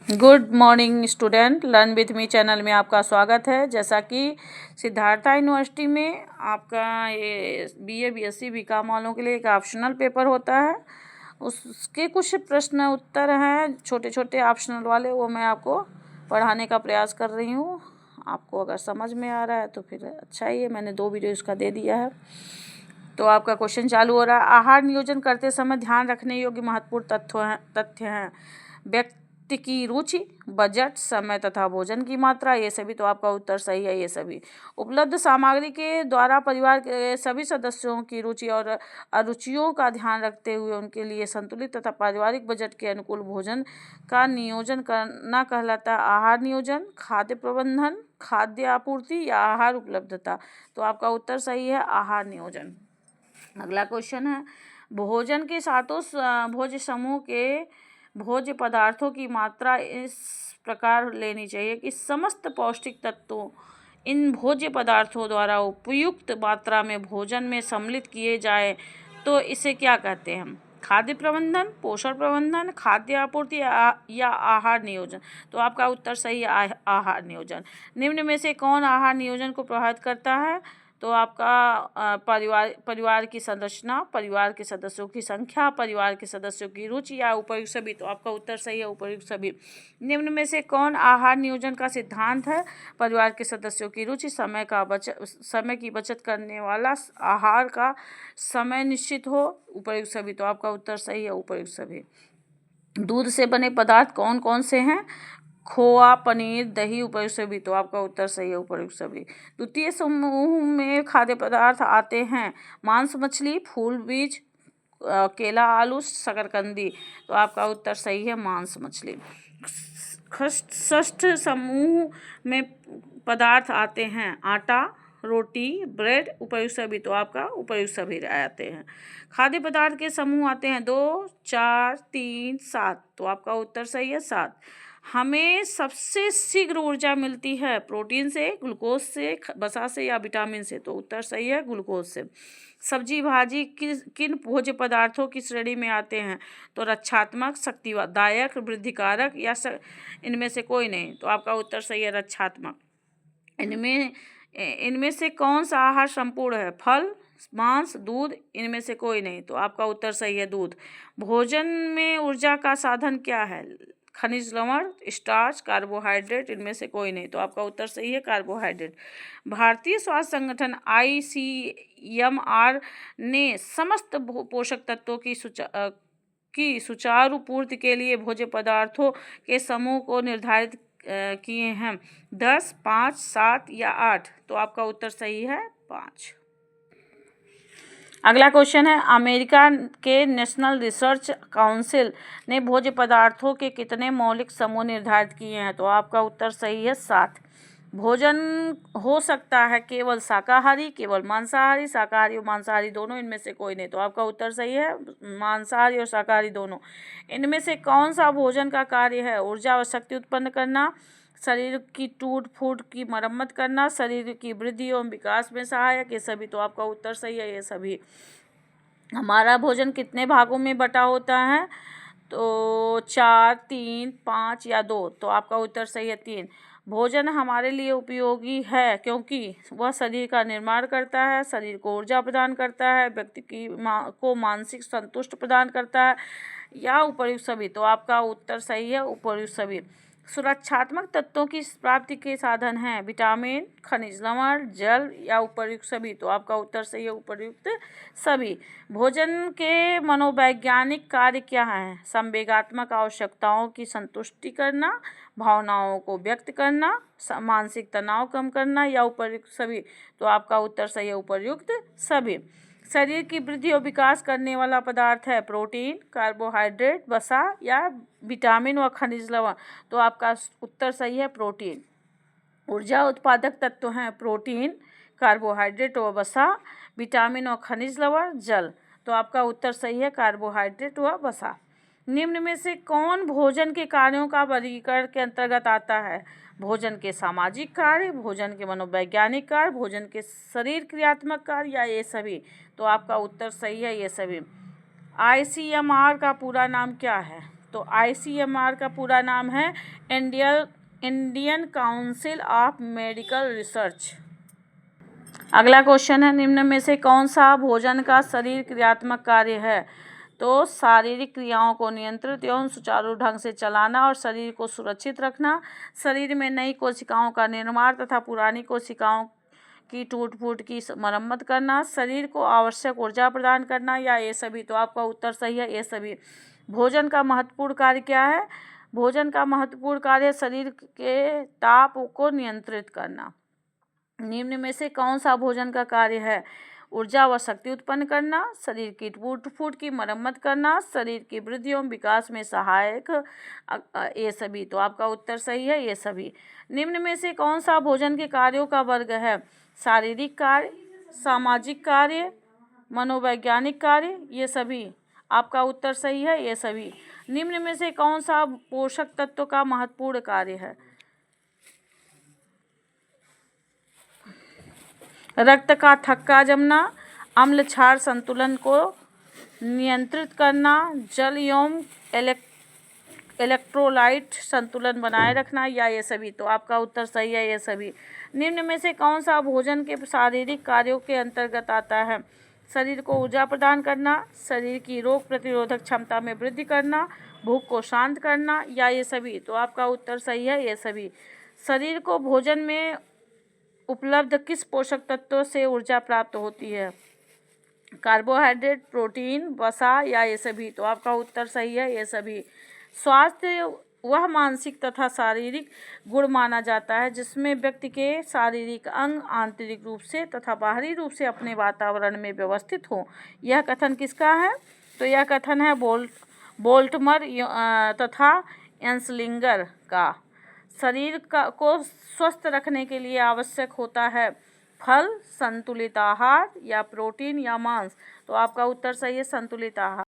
Good morning student, learn with me channel में आपका स्वागत है। जैसा कि सिद्धार्थ यूनिवर्सिटी में आपका ये बीए बीएससी बीकॉम वालों के लिए एक ऑप्शनल पेपर होता है, उसके कुछ प्रश्न उत्तर हैं छोटे छोटे ऑप्शनल वाले, वो मैं आपको पढ़ाने का प्रयास कर रही हूँ। आपको अगर समझ में आ रहा है तो फिर अच्छा ही है, मैंने 2 वीडियो इसका दे दिया है। तो आपका क्वेश्चन चालू हो रहा है। आहार नियोजन करते समय ध्यान रखने योग्य महत्वपूर्ण तथ्य हैं। व्यक्ति की रुचि, बजट, समय तथा भोजन की मात्रा, ये सभी। तो आपका उत्तर सही है, ये सभी। उपलब्ध सामग्री के द्वारा परिवार के सभी सदस्यों की रुचि और अरुचियों का ध्यान रखते हुए उनके लिए संतुलित तथा पारिवारिक बजट के अनुकूल भोजन का नियोजन करना कहलाता है आहार नियोजन। खाद्य प्रबंधन, खाद्य आपूर्ति या आहार उपलब्धता। तो आपका उत्तर सही है, आहार नियोजन। अगला क्वेश्चन है, भोजन के सातों भोज्य समूह के भोज्य पदार्थों की मात्रा इस प्रकार लेनी चाहिए कि समस्त पौष्टिक तत्वों इन भोज्य पदार्थों द्वारा उपयुक्त मात्रा में भोजन में सम्मिलित किए जाए। तो इसे क्या कहते हैं? खाद्य प्रबंधन, पोषण प्रबंधन, खाद्य आपूर्ति या आहार नियोजन। तो आपका उत्तर सही है, आहार नियोजन। निम्न में से कौन आहार नियोजन को प्रभावित करता है? तो आपका परिवार की संरचना, परिवार के सदस्यों की संख्या, परिवार के सदस्यों की रुचि या उपयुक्त सभी। तो आपका उत्तर सही है, उपयुक्त सभी। निम्न में से कौन आहार नियोजन का सिद्धांत है? परिवार के सदस्यों की रुचि, समय की बचत करने वाला आहार का समय निश्चित हो, उपयुक्त सभी। तो आपका उत्तर सही है, उपयुक्त सभी। दूध से बने पदार्थ कौन कौन से हैं? खोआ, पनीर, दही, उपयुक्त सभी। तो आपका उत्तर सही है, उपयुक्त सभी। द्वितीय समूह में खाद्य पदार्थ आते हैं मांस, मछली, फूल बीज, केला, आलू, शकरकंदी। तो आपका उत्तर सही है, मांस, मछली। षष्ठ समूह में पदार्थ आते हैं आटा, रोटी, ब्रेड, उपयुक्त सभी। तो आपका उपयुक्त सभी आते हैं। खाद्य पदार्थ के समूह आते हैं 2, 4, 3, 7। तो आपका उत्तर सही है, 7। हमें सबसे शीघ्र ऊर्जा मिलती है प्रोटीन से, ग्लूकोज से, वसा से या विटामिन से। तो उत्तर सही है, ग्लूकोज से। सब्जी भाजी किन भोज्य पदार्थों की श्रेणी में आते हैं? तो रक्षात्मक, शक्तिदायक, वृद्धिकारक या इनमें से कोई नहीं। तो आपका उत्तर सही है, रक्षात्मक। इनमें से कौन सा आहार संपूर्ण है? फल, मांस, दूध, इनमें से कोई नहीं। तो आपका उत्तर सही है, दूध। भोजन में ऊर्जा का साधन क्या है? खनिज लवण, स्टार्च, कार्बोहाइड्रेट, इनमें से कोई नहीं। तो आपका उत्तर सही है, कार्बोहाइड्रेट। भारतीय स्वास्थ्य संगठन ICMR ने समस्त पोषक तत्वों की सुचारू पूर्ति के लिए भोज्य पदार्थों के समूह को निर्धारित किए हैं 10, 5, 7 या 8। तो आपका उत्तर सही है, 5। अगला क्वेश्चन है, अमेरिका के नेशनल रिसर्च काउंसिल ने भोज्य पदार्थों के कितने मौलिक समूह निर्धारित किए हैं? तो आपका उत्तर सही है, 7। भोजन हो सकता है केवल शाकाहारी, केवल मांसाहारी, शाकाहारी और मांसाहारी दोनों, इनमें से कोई नहीं। तो आपका उत्तर सही है, मांसाहारी और शाकाहारी दोनों। इनमें से कौन सा भोजन का कार्य है? ऊर्जा और शक्ति उत्पन्न करना, शरीर की टूट फूट की मरम्मत करना, शरीर की वृद्धि एवं विकास में सहायक, ये सभी। तो आपका उत्तर सही है, ये सभी। हमारा भोजन कितने भागों में बटा होता है? तो 4, 3, 5 या 2। तो आपका उत्तर सही है, 3। भोजन हमारे लिए उपयोगी है क्योंकि वह शरीर का निर्माण करता है, शरीर को ऊर्जा प्रदान करता है, व्यक्ति को मानसिक संतुष्ट प्रदान करता है या उपयुक्त सभी। तो आपका उत्तर सही है, उपयुक्त सभी। सुरक्षात्मक तत्वों की प्राप्ति के साधन हैं विटामिन, खनिज लवण, जल या उपयुक्त सभी। तो आपका उत्तर सही है, उपयुक्त सभी। भोजन के मनोवैज्ञानिक कार्य क्या हैं? संवेगात्मक आवश्यकताओं की संतुष्टि करना, भावनाओं को व्यक्त करना, मानसिक तनाव कम करना या उपयुक्त सभी। तो आपका उत्तर सही है, उपयुक्त सभी। शरीर की वृद्धि और विकास करने वाला पदार्थ है प्रोटीन, कार्बोहाइड्रेट, वसा या विटामिन व खनिज लवण। तो आपका उत्तर सही है, प्रोटीन। ऊर्जा उत्पादक तत्व हैं प्रोटीन, कार्बोहाइड्रेट व वसा, विटामिन और खनिज लवण, जल। तो आपका उत्तर सही है, कार्बोहाइड्रेट व वसा। निम्न में से कौन भोजन के कार्यों का वर्गीकरण के अंतर्गत आता है? भोजन के सामाजिक कार्य, भोजन के मनोवैज्ञानिक कार्य, भोजन के शरीर क्रियात्मक कार्य या ये सभी। तो आपका उत्तर सही है, ये सभी। ICMR का पूरा नाम क्या है? तो ICMR का पूरा नाम है Indian council of medical research. अगला क्वेश्चन है, निम्न में से कौन सा भोजन का शरीर क्रियात्मक कार्य है? तो शारीरिक क्रियाओं को नियंत्रित एवं सुचारू ढंग से चलाना और शरीर को सुरक्षित रखना, शरीर में नई कोशिकाओं का निर्माण तथा पुरानी कोशिकाओं की टूट फूट की मरम्मत करना, शरीर को आवश्यक ऊर्जा प्रदान करना, या ये सभी? तो आपका उत्तर सही है, ये सभी। भोजन का महत्वपूर्ण कार्य क्या है? भोजन का महत्वपूर्ण कार्य शरीर के ताप को नियंत्रित करना। निम्न में से कौन सा भोजन का कार्य है? ऊर्जा व शक्ति उत्पन्न करना, शरीर की टूट फूट की मरम्मत करना, शरीर की वृद्धि एवं विकास में सहायक, ये सभी? तो आपका उत्तर सही है, ये सभी। निम्न में से कौन सा भोजन के कार्यों का वर्ग है? शारीरिक कार्य, सामाजिक कार्य, मनोवैज्ञानिक कार्य, ये सभी? आपका उत्तर सही है, ये सभी। निम्न में से कौन सा पोषक तत्व का महत्वपूर्ण कार्य है? रक्त का थक्का जमना, अम्ल क्षार संतुलन को नियंत्रित करना, जल एवं इलेक्ट्रोलाइट संतुलन बनाए रखना, या ये सभी? तो आपका उत्तर सही है, ये सभी। निम्न में से कौन सा भोजन के शारीरिक कार्यों के अंतर्गत आता है? शरीर को ऊर्जा प्रदान करना, शरीर की रोग प्रतिरोधक क्षमता में वृद्धि करना, भूख को शांत करना, या ये सभी? तो आपका उत्तर सही है, ये सभी। शरीर को भोजन में उपलब्ध किस पोषक तत्वों से ऊर्जा प्राप्त होती है? कार्बोहाइड्रेट, प्रोटीन, वसा, या ये सभी? तो आपका उत्तर सही है, ये सभी। स्वास्थ्य वह मानसिक तथा शारीरिक गुण माना जाता है जिसमें व्यक्ति के शारीरिक अंग आंतरिक रूप से तथा बाहरी रूप से अपने वातावरण में व्यवस्थित हो। यह कथन किसका है? तो यह कथन है बोल्टमर तथा एंसलिंगर का। शरीर को स्वस्थ रखने के लिए आवश्यक होता है फल, संतुलित आहार, या प्रोटीन, या मांस? तो आपका उत्तर सही है, संतुलित आहार।